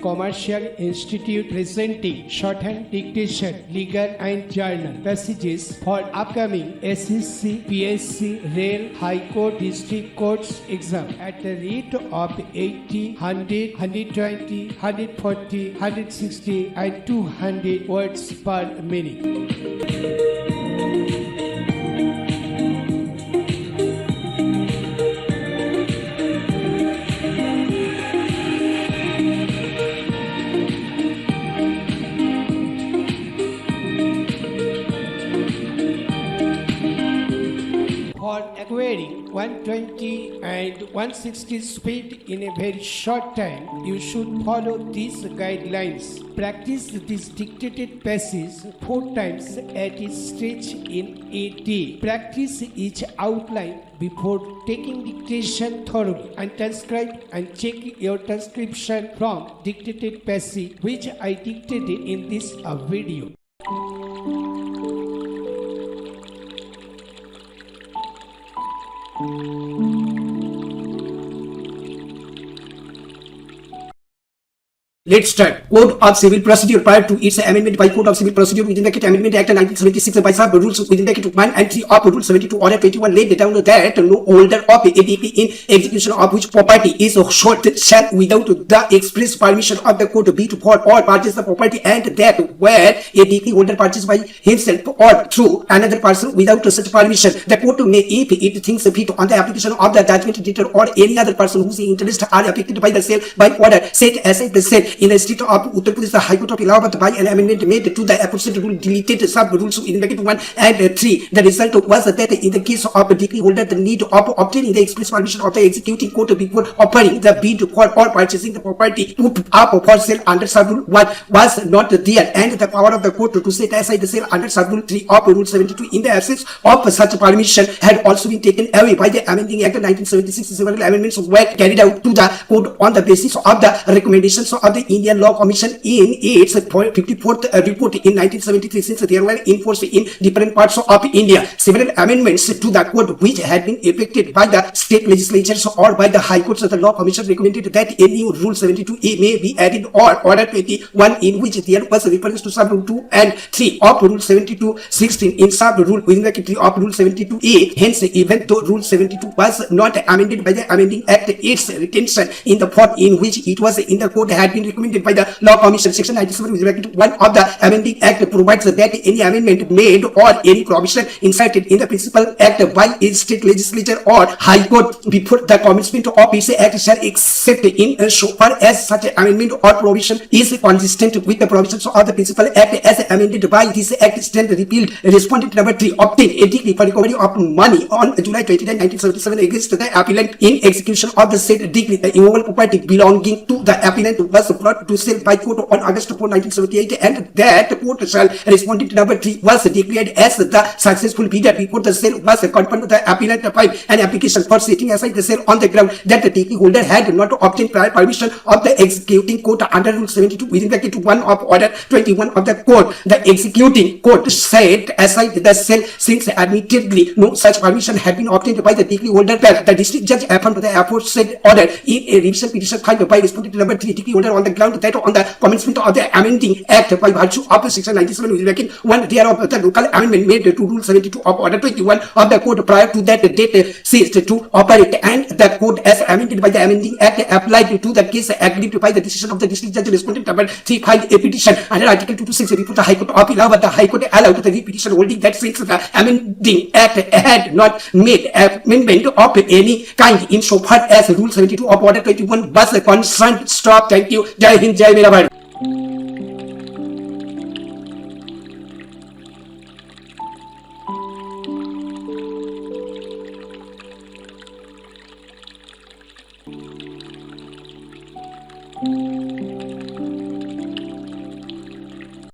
Commercial Institute presenting shorthand dictation, legal and journal passages for upcoming SSC, PSC, Rail, High Court, District Courts exam at the rate of 80, 100, 120, 140, 160 and 200 words per minute. For acquiring 120 and 160 speed in a very short time, you should follow these guidelines. Practice this dictated passage 4 times at a stretch in a day. Practice each outline before taking dictation thoroughly, and transcribe and check your transcription from dictated passage which I dictated in this video. Let's start. Code of Civil Procedure prior to its amendment by Code of Civil Procedure within the Amendment Act 1976 by sub rules within the 1 and 3 of Rule 72 Order 21 laid down that no holder of a decree in execution of which property is short shall without the express permission of the court be to for or purchase the property, and that where a decree holder purchased by himself or through another person without such permission, the court may, if it thinks fit, on the application of the judgment debtor or any other person whose interests are affected by the sale by order, set aside the sale in the state of Uttar Pradesh, the High Court of Allahabad, by an amendment made to the aforesaid rule deleted sub rules in bracket 1 and 3. The result was that in the case of a decree holder, the need of obtaining the express permission of the executing court before offering the bid for or purchasing the property put up for sale under sub rule 1 was not there, and the power of the court to set aside the sale under sub rule 3 of Rule 72 in the absence of such permission had also been taken away by the amending Act 1976. Several amendments were carried out to the code on the basis of the recommendations of the Indian Law Commission in its 54th report in 1973, since they were enforced in different parts of India. Several amendments to the code which had been effected by the state legislatures or by the High Courts of the Law Commission recommended that a new Rule 72A may be added, or Order 21 in which there was reference to sub Rule 2 and 3 of Rule 72(16) in sub Rule within the category of Rule 72A. Hence, even though Rule 72 was not amended by the amending Act, its retention in the form in which it was in the code had been recommended by the Law Commission. Section 97(1) of the amending Act provides that any amendment made or any provision inserted in the principal act by a state legislature or High Court before the commencement of its act shall accept in so far as such amendment or provision is consistent with the provisions of the principal act as amended by this act stand repealed. Respondent number 3 obtained a decree for recovery of money on July 29, 1977 against the appellant. In execution of the said decree, the immovable property belonging to the appellant was brought to sale by court on August 4, 1978, and that court shall respondent number 3 was declared as the successful bidder before the sale was confirmed. The appellant filed an application for setting aside the sale on the ground that the decree holder had not obtained prior permission of the executing court under Rule 72 within the 1 of Order 21 of the court. The executing court set aside the sale since admittedly no such permission had been obtained by the decree holder. The district judge affirmed the aforesaid order in a revision petition filed by respondent number 3 decree holder on the ground that on the commencement of the amending act by virtue of section 97(1) thereof, the local amendment made to Rule 72 of Order 21 of the code prior to that date ceased to operate, and the code as amended by the amending act applied to the case aggrieved by the decision of the district judge. Respondent number 3 filed a petition under Article 226 before the High Court of Allahabad. The High Court allowed the petition holding that since the amending act had not made amendment of any kind in so far as Rule 72 of Order 21 was concerned. Stop. Thank you. Jai Hind, Jai Mera Bharat.